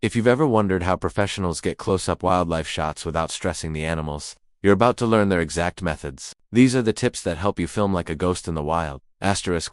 If you've ever wondered how professionals get close-up wildlife shots without stressing the animals, you're about to learn their exact methods. These are the tips that help you film like a ghost in the wild.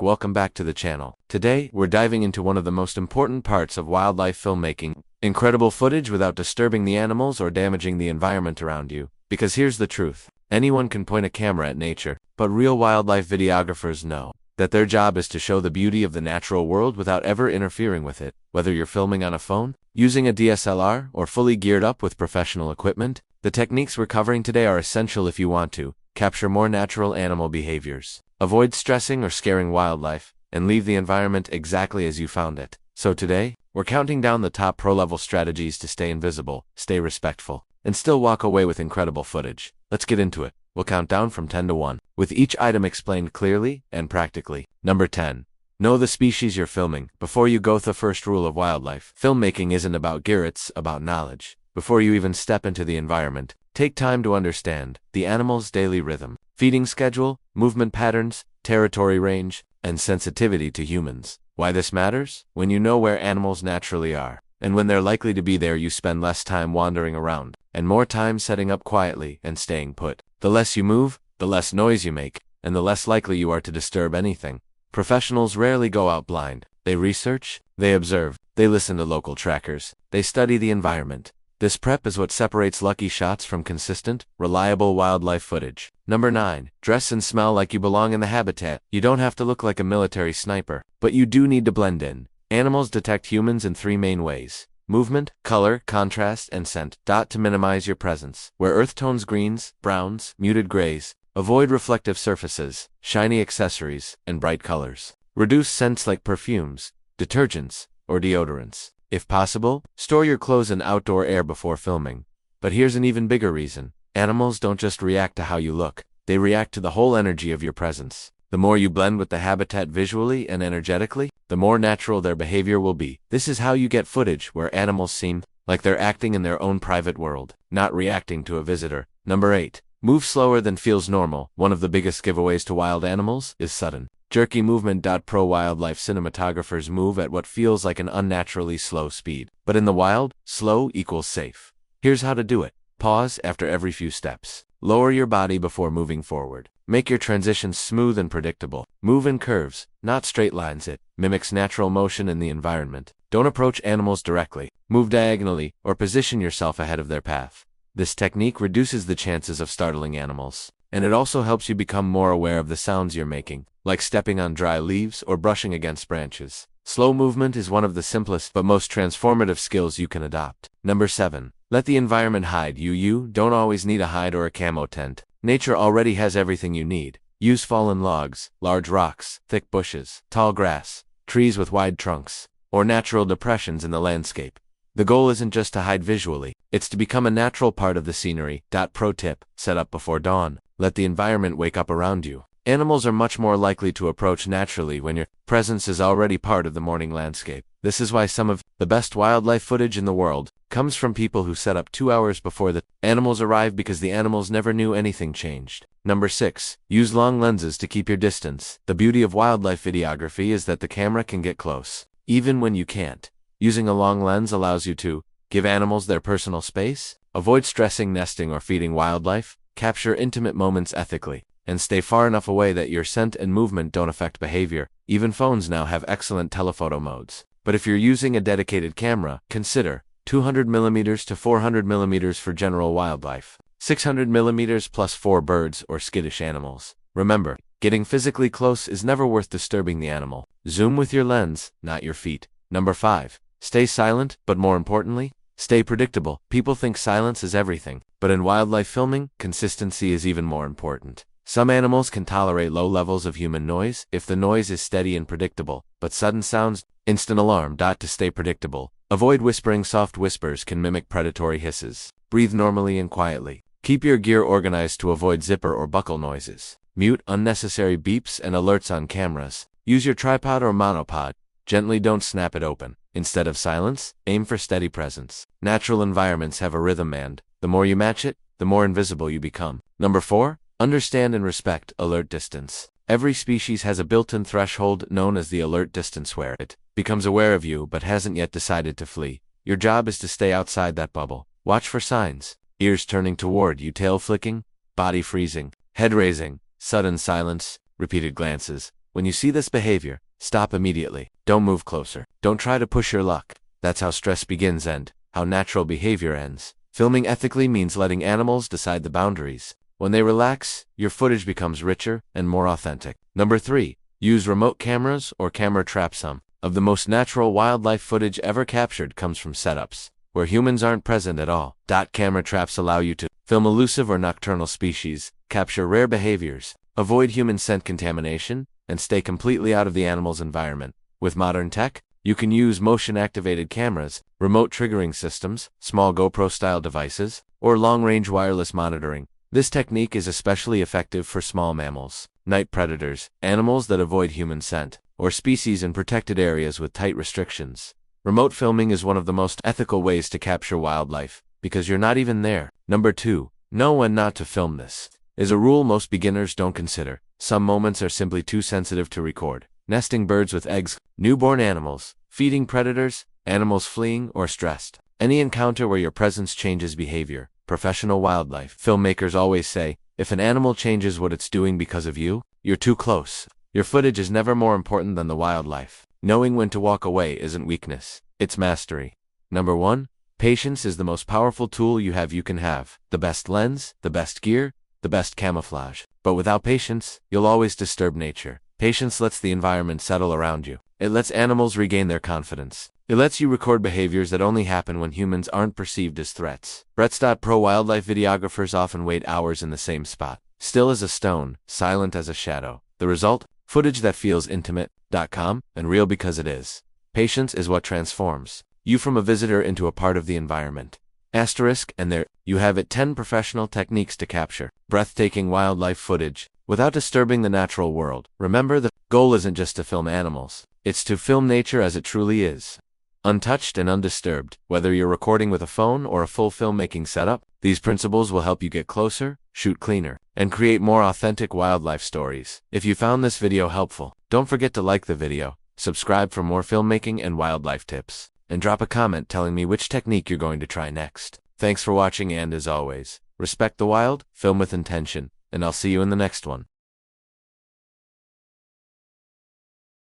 Welcome back to the channel. Today, we're diving into one of the most important parts of wildlife filmmaking: incredible footage without disturbing the animals or damaging the environment around you. Because here's the truth: anyone can point a camera at nature, but real wildlife videographers know that their job is to show the beauty of the natural world without ever interfering with it. Whether you're filming on a phone, using a DSLR, or fully geared up with professional equipment, the techniques we're covering today are essential if you want to capture more natural animal behaviors, avoid stressing or scaring wildlife, and leave the environment exactly as you found it. So today, we're counting down the top pro-level strategies to stay invisible, stay respectful, and still walk away with incredible footage. Let's get into it. We'll count down from 10 to 1, with each item explained clearly and practically. Number 10. Know the species you're filming. Before you go, the first rule of wildlife filmmaking isn't about gear, it's about knowledge. Before you even step into the environment, take time to understand the animal's daily rhythm, feeding schedule, movement patterns, territory range, and sensitivity to humans. Why this matters? When you know where animals naturally are, and when they're likely to be there, you spend less time wandering around, and more time setting up quietly and staying put. The less you move, the less noise you make, and the less likely you are to disturb anything. Professionals rarely go out blind. They research, they observe, they listen to local trackers, they study the environment. This prep is what separates lucky shots from consistent, reliable wildlife footage. Number 9. Dress and smell like you belong in the habitat. You don't have to look like a military sniper, but you do need to blend in. Animals detect humans in 3 main ways: movement, color, contrast, and scent. To minimize your presence, wear earth tones, greens, browns, muted grays. Avoid reflective surfaces, shiny accessories, and bright colors. Reduce scents like perfumes, detergents, or deodorants. If possible, store your clothes in outdoor air before filming. But here's an even bigger reason: animals don't just react to how you look, they react to the whole energy of your presence. The more you blend with the habitat visually and energetically, the more natural their behavior will be. This is how you get footage where animals seem like they're acting in their own private world, not reacting to a visitor. Number 8. Move slower than feels normal. One of the biggest giveaways to wild animals is sudden, jerky movement. Pro wildlife cinematographers move at what feels like an unnaturally slow speed. But in the wild, slow equals safe. Here's how to do it. Pause after every few steps. Lower your body before moving forward. Make your transitions smooth and predictable. Move in curves, not straight lines. It mimics natural motion in the environment. Don't approach animals directly. Move diagonally, or position yourself ahead of their path. This technique reduces the chances of startling animals, and it also helps you become more aware of the sounds you're making, like stepping on dry leaves or brushing against branches. Slow movement is one of the simplest but most transformative skills you can adopt. Number 7. Let the environment hide you. You don't always need a hide or a camo tent. Nature already has everything you need. Use fallen logs, large rocks, thick bushes, tall grass, trees with wide trunks, or natural depressions in the landscape. The goal isn't just to hide visually, it's to become a natural part of the scenery. Pro tip: set up before dawn. Let the environment wake up around you. Animals are much more likely to approach naturally when your presence is already part of the morning landscape. This is why some of the best wildlife footage in the world comes from people who set up 2 hours before the animals arrive, because the animals never knew anything changed. Number 6. Use long lenses to keep your distance. The beauty of wildlife videography is that the camera can get close, even when you can't. Using a long lens allows you to give animals their personal space, avoid stressing nesting or feeding wildlife, capture intimate moments ethically, and stay far enough away that your scent and movement don't affect behavior. Even phones now have excellent telephoto modes. But if you're using a dedicated camera, consider 200mm to 400mm for general wildlife, 600mm plus for birds or skittish animals. Remember, getting physically close is never worth disturbing the animal. Zoom with your lens, not your feet. Number 5. Stay silent, but more importantly, stay predictable. People think silence is everything, but in wildlife filming, consistency is even more important. Some animals can tolerate low levels of human noise if the noise is steady and predictable, but sudden sounds, instant alarm. To stay predictable, avoid whispering. Soft whispers can mimic predatory hisses. Breathe normally and quietly. Keep your gear organized to avoid zipper or buckle noises. Mute unnecessary beeps and alerts on cameras. Use your tripod or monopod. Gently, don't snap it open. Instead of silence, aim for steady presence. Natural environments have a rhythm, and the more you match it, the more invisible you become. Number 4. Understand and respect alert distance. Every species has a built-in threshold known as the alert distance, where it becomes aware of you but hasn't yet decided to flee. Your job is to stay outside that bubble. Watch for signs: ears turning toward you, tail flicking, body freezing, head raising, sudden silence, repeated glances. When you see this behavior, stop immediately. Don't move closer. Don't try to push your luck. That's how stress begins and how natural behavior ends. Filming ethically means letting animals decide the boundaries. When they relax, your footage becomes richer and more authentic. Number 3. Use remote cameras or camera traps. Some of the most natural wildlife footage ever captured comes from setups where humans aren't present at all. Camera traps allow you to film elusive or nocturnal species, capture rare behaviors, avoid human scent contamination, and stay completely out of the animal's environment. With modern tech, you can use motion-activated cameras, remote triggering systems, small GoPro-style devices, or long-range wireless monitoring. This technique is especially effective for small mammals, night predators, animals that avoid human scent, or species in protected areas with tight restrictions. Remote filming is one of the most ethical ways to capture wildlife, because you're not even there. Number 2. Know when not to film. This is a rule most beginners don't consider. Some moments are simply too sensitive to record. Nesting birds with eggs, newborn animals, feeding predators, animals fleeing or stressed. Any encounter where your presence changes behavior. Professional wildlife filmmakers always say, if an animal changes what it's doing because of you, you're too close. Your footage is never more important than the wildlife. Knowing when to walk away isn't weakness, it's mastery. Number 1. Patience is the most powerful tool you can have. The best lens, the best gear, the best camouflage. But without patience, you'll always disturb nature. Patience lets the environment settle around you. It lets animals regain their confidence. It lets you record behaviors that only happen when humans aren't perceived as threats. Pro wildlife videographers often wait hours in the same spot, still as a stone, silent as a shadow. The result? Footage that feels intimate, calm, and real because it is. Patience is what transforms you from a visitor into a part of the environment. And there you have it: 10 professional techniques to capture breathtaking wildlife footage without disturbing the natural world. Remember, the goal isn't just to film animals, it's to film nature as it truly is, untouched and undisturbed. Whether you're recording with a phone or a full filmmaking setup, these principles will help you get closer, shoot cleaner, and create more authentic wildlife stories. If you found this video helpful, don't forget to like the video, subscribe for more filmmaking and wildlife tips, and drop a comment telling me which technique you're going to try next. Thanks for watching, and as always, respect the wild, film with intention, and I'll see you in the next one.